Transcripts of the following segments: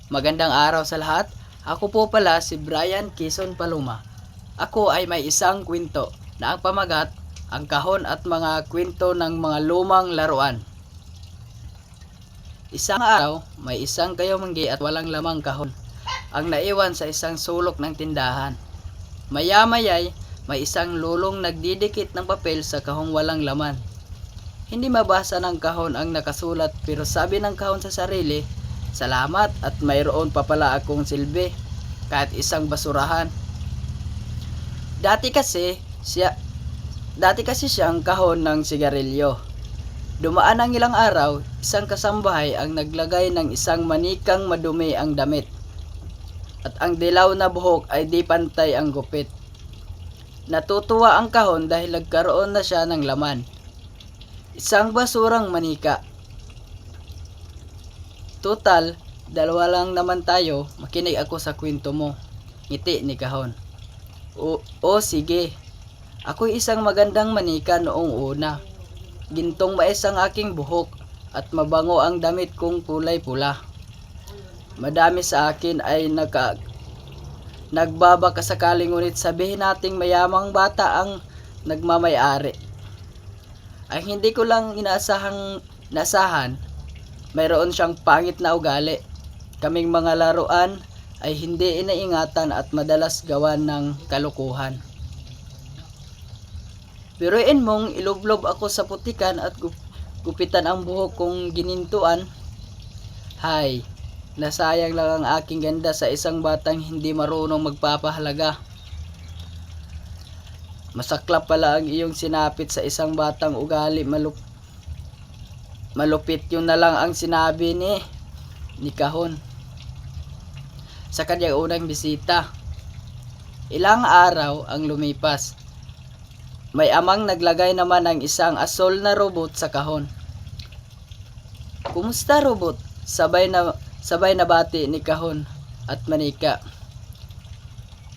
Magandang araw sa lahat. Ako po pala si Brian Quezon Paloma. Ako ay may isang kwento na ang pamagat, ang kahon at mga kwento ng mga lumang laruan. Isang araw, may isang kayumanggi at walang lamang kahon ang naiwan sa isang sulok ng tindahan. Maya-maya'y may isang lulong nagdidikit ng papel sa kahong walang laman. Hindi mabasa ng kahon ang nakasulat pero sabi ng kahon sa sarili, "Salamat at mayroon pa pala akong silbi, kahit isang basurahan." Dati kasi siyang kahon ng sigarilyo. Dumaan ang ilang araw, isang kasambahay ang naglagay ng isang manikang madumi ang damit. At ang dilaw na buhok ay di pantay ang gupit. Natutuwa ang kahon dahil nagkaroon na siya ng laman. Isang basurang manika. Total, dalawa lang naman tayo, makinig ako sa kwento mo. Ngiti ni kahon. O sige, ako'y isang magandang manika noong una. Gintong mais ang aking buhok at mabango ang damit kong kulay pula. Madami sa akin ay nagbabaka sakali, ngunit sabihin nating mayamang bata ang nagmamay-ari. Ay hindi ko lang inasahan, mayroon siyang pangit na ugali. Kaming mga laruan ay hindi inaingatan at madalas gawan ng kalukuhan. Biruin mong ilublob ako sa putikan at gupitan ang buhok kong ginintuan. Hay, nasayang lang ang aking ganda sa isang batang hindi marunong magpapahalaga. Masaklap pala ang iyong sinapit sa isang batang ugali malupit. Yun na lang ang sinabi ni kahon sa kanyang unang bisita. Ilang araw ang lumipas. May amang naglagay naman ng isang asol na robot sa kahon. "Kumusta, robot?" Sabay na bati ni kahon at manika.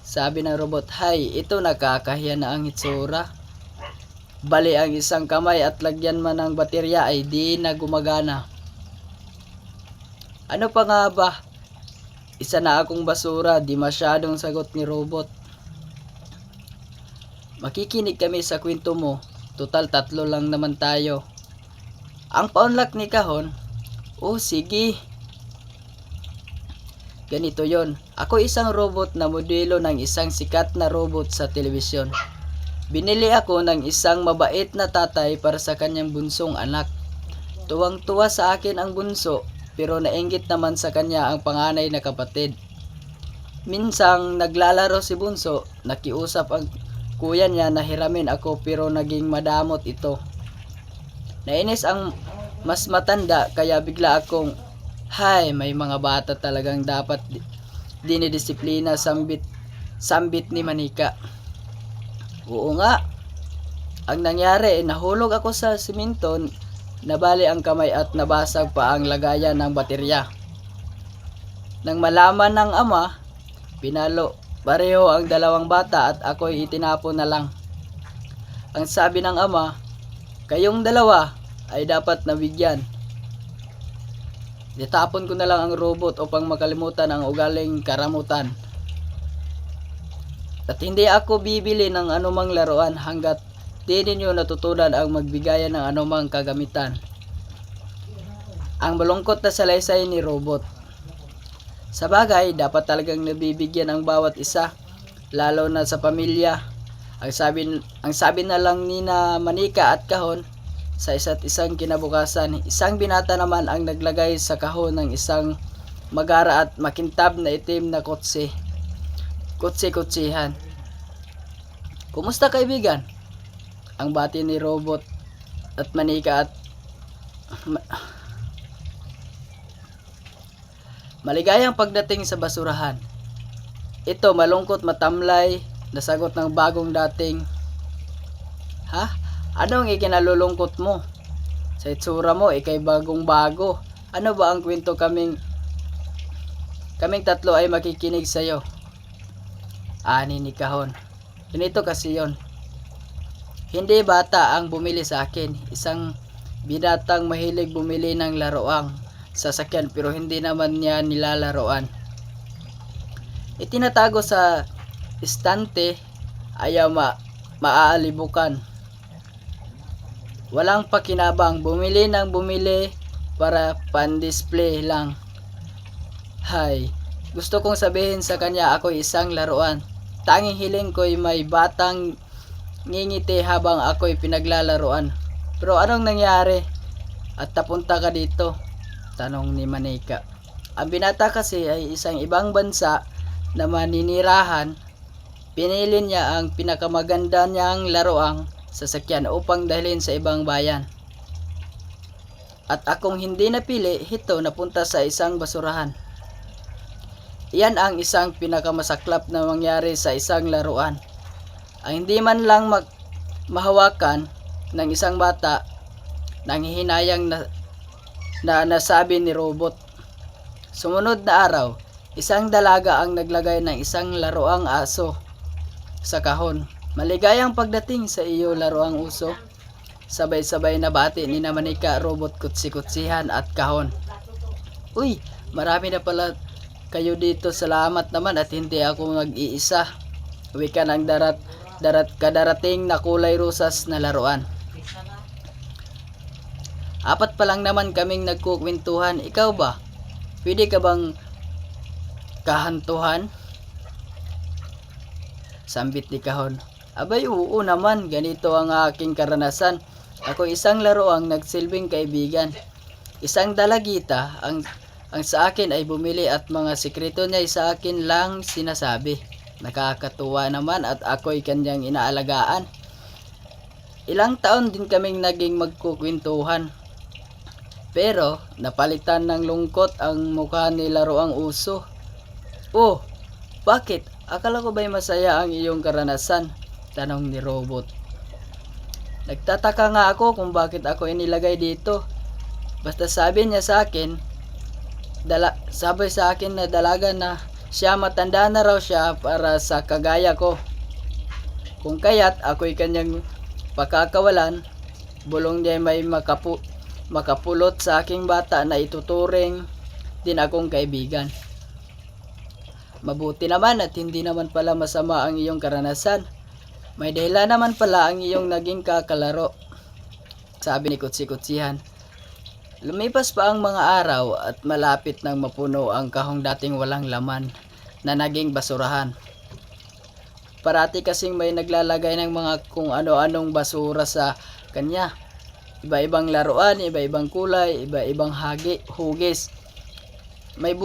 Sabi ng robot, "Hay, ito nakakahiya na ang itsura. Bali ang isang kamay at lagyan man ng baterya ay di na gumagana." "Ano pa nga ba? Isa na akong basura," di masyadong sagot ni robot. "Makikinig kami sa kwento mo. Total 3 lang naman tayo." Ang paunlak ni kahon, "Oh sige. Ganito yon. Ako isang robot na modelo ng isang sikat na robot sa telebisyon. Binili ako ng isang mabait na tatay para sa kanyang bunsong anak. Tuwang-tuwa sa akin ang bunso, pero nainggit naman sa kanya ang panganay na kapatid. Minsang naglalaro si bunso, nakiusap ang kuya niya na hiramin ako pero naging madamot ito. Nainis ang mas matanda kaya bigla akong, hay, may mga bata talagang dapat dinidisiplina, sambit ni manika. Oo nga. Ang nangyari, nahulog ako sa simento, nabali ang kamay at nabasag pa ang lagayan ng baterya. Nang malaman ng ama, pinalo pareho ang dalawang bata at ako'y itinapon na lang. Ang sabi ng ama, kayong dalawa ay dapat nabigyan. Itapon ko na lang ang robot upang makalimutan ang ugaling karamutan. At hindi ako bibili ng anumang laruan hanggat di ninyo natutunan ang magbigayan ng anumang kagamitan. Ang malungkot na salaysay ni robot. Sa bagay, dapat talagang nabibigyan ang bawat isa, lalo na sa pamilya. Ang sabi na lang ni na manika at kahon. Sa isa't isang kinabukasan, isang binata naman ang naglagay sa kahon ng isang magara at makintab na itim na kutsi-kutsihan. "Kumusta, kaibigan?" ang bati ni robot at manika at maligayang pagdating sa basurahan. Ito malungkot matamlay na sagot ng bagong dating. "Ha? Anong ikinalulungkot mo? Sa itsura mo, ikay bagong bago. Ano ba ang kwento? Kaming 3 ay makikinig sa'yo." Ani ni kahon. "Ganito kasi yon. Hindi bata ang bumili sa akin. Isang binatang mahilig bumili ng laruang sasakyan pero hindi naman niya nilalaroan. Itinatago sa istante, ayaw maaalibukan. Walang pakinabang, bumili ng bumili para pan-display lang. Hay, gusto kong sabihin sa kanya ako isang laruan. Tanging hiling ko'y may batang ngingiti habang ako'y pinaglalaruan. Pero anong nangyari? At napunta ka dito? Tanong ni Manika. Ang binata kasi ay isang ibang bansa na maninirahan. Pinili niya ang pinakamaganda niyang laruang sasakyan upang dalhin sa ibang bayan. At akong hindi napili, hito napunta sa isang basurahan. Iyan ang isang pinakamasaklap na mangyari sa isang laruan. Ang hindi man lang mahawakan ng isang bata, nanghihinayang na nasabi ni Robot. Sumunod na araw, isang dalaga ang naglagay ng isang laruang aso sa kahon. Maligayang pagdating sa iyo, laruang uso. Sabay-sabay na bati ni Manika, Robot, kutsi-kutsihan at kahon. Uy, marami na pala kayo dito, salamat naman at hindi ako mag-iisa. Wika ng kadarating na kulay rosas na laruan. Apat pa lang naman kaming nagkukwentuhan. Ikaw ba? Pwede ka bang kahantuhan? Sambit ni kahon. Abay, oo naman, ganito ang aking karanasan. Ako isang laruang nagsilbing kaibigan. Isang dalagita ang sa akin ay bumili at mga sikreto niya ay sa akin lang sinasabi. Nakakatuwa naman at ako'y kanyang inaalagaan. Ilang taon din kaming naging magkukwentuhan. Pero napalitan ng lungkot ang mukha ni laruang uso. Oh, bakit? Akala ko ba'y masaya ang iyong karanasan? Tanong ni Robot. Nagtataka nga ako kung bakit ako inilagay dito. Basta sabi niya sa akin, sabi sa akin na dalaga na siya, matanda na raw siya para sa kagaya ko. Kung kaya't ako'y kanyang pakakawalan, bulong niya may makapulot sa aking bata na ituturing din akong kaibigan. Mabuti naman at hindi naman pala masama ang iyong karanasan. May dahilan naman pala ang iyong naging kakalaro, sabi ni Kutsi-Kutsihan. Lumipas pa ang mga araw at malapit nang mapuno ang kahong dating walang laman na naging basurahan. Parati kasing may naglalagay ng mga kung ano-anong basura sa kanya. Iba-ibang laruan, iba-ibang kulay, iba-ibang hugis. May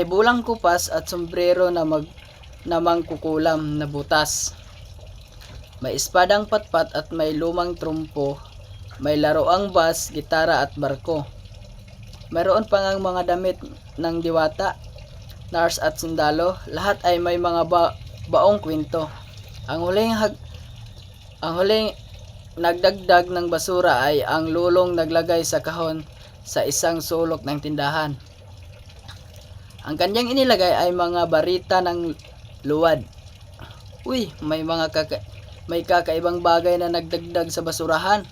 bulang kupas at sombrero na mangkukulam na butas. May espadang patpat at may lumang trumpo. May laruang bas, gitara at barko. Mayroon pa ngang mga damit ng diwata, nurse at sundalo. Lahat ay may mga baong kwento. Ang huling nagdagdag ng basura ay ang lulong naglagay sa kahon sa isang sulok ng tindahan. Ang kanyang inilagay ay mga barita ng luwad. Uy, may kakaibang bagay na nagdagdag sa basurahan.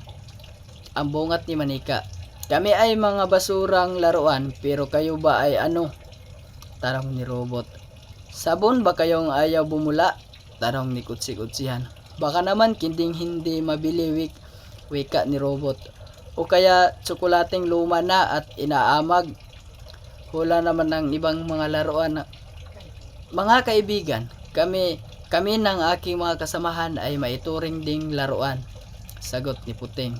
Ang bungat ni Manika. Kami ay mga basurang laruan, pero kayo ba ay ano? Tanong ni Robot. Sabon ba kayong ayaw bumula? Tanong ni Kutsi-Kutsihan. Baka naman hindi mabili, wika ni Robot. O kaya tsokolating luma na at inaamag. Hula naman ng ibang mga laruan. Mga kaibigan, kami ng aking mga kasamahan ay maituring ding laruan. Sagot ni Puting.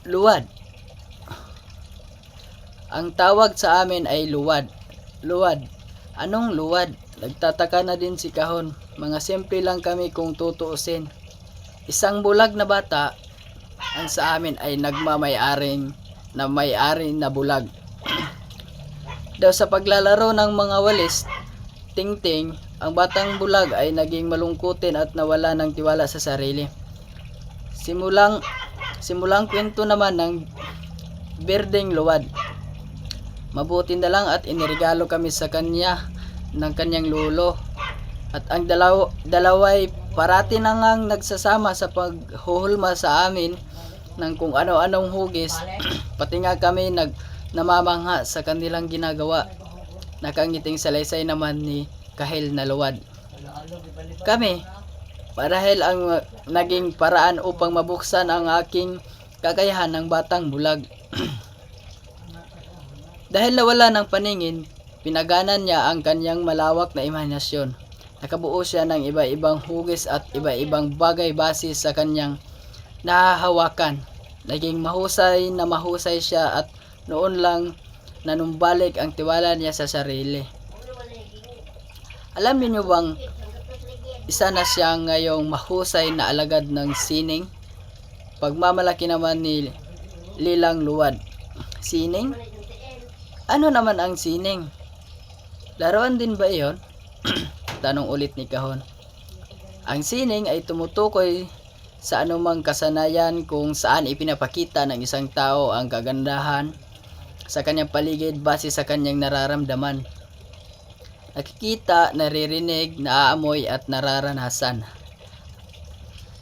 Luwad. Ang tawag sa amin ay luwad. Luwad. Anong luwad? Nagtataka na din si Kahon. Mga simple lang kami kung tutuusin. Isang bulag na bata ang sa amin ay nagmamay-ari na bulag. Daw sa paglalaro ng mga walis, tingting, ang batang bulag ay naging malungkutin at nawala ng tiwala sa sarili. Simulang kwento naman ng berdeng luwad. Mabuti na lang at iniregalo kami sa kanya ng kanyang lolo. At ang dalaway parati na ngang nagsasama sa paghuhulma sa amin ng kung ano-anong hugis, pati nga kami namamangha sa kanilang ginagawa. Nakangiting salaysay naman ni Kahil na luwad. Kami, marahil ang naging paraan upang mabuksan ang aking kakayahan ng batang bulag. Dahil nawala ng paningin, pinaganan niya ang kanyang malawak na imahinasyon. Nakabuo siya ng iba-ibang hugis at iba-ibang bagay base sa kanyang nahahawakan. Naging mahusay siya at noon lang nanumbalik ang tiwala niya sa sarili. Alam niyo bang isa na siya ngayong mahusay na alagad ng sining? Pagmamalaki naman ni Lilang Luwad. Sining? Ano naman ang sining? Laruan din ba iyon? Tanong ulit ni Kahon. Ang sining ay tumutukoy sa anumang kasanayan kung saan ipinapakita ng isang tao ang kagandahan sa kanyang paligid base sa kanyang nararamdaman. Nakikita, naririnig, naaamoy at nararanasan.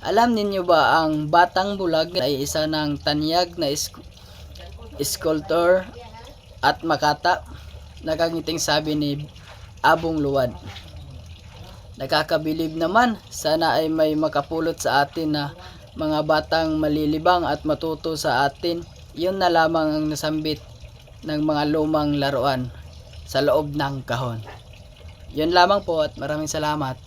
Alam ninyo ba ang batang bulag ay isa ng tanyag na sculptor at makata? Nakangiting sabi ni Abong Luwad. Nakakabilib naman, sana ay may makapulot sa atin na mga batang malilibang at matuto sa atin. Yun na lamang ang nasambit ng mga lumang laruan sa loob ng kahon. Yun lamang po at maraming salamat.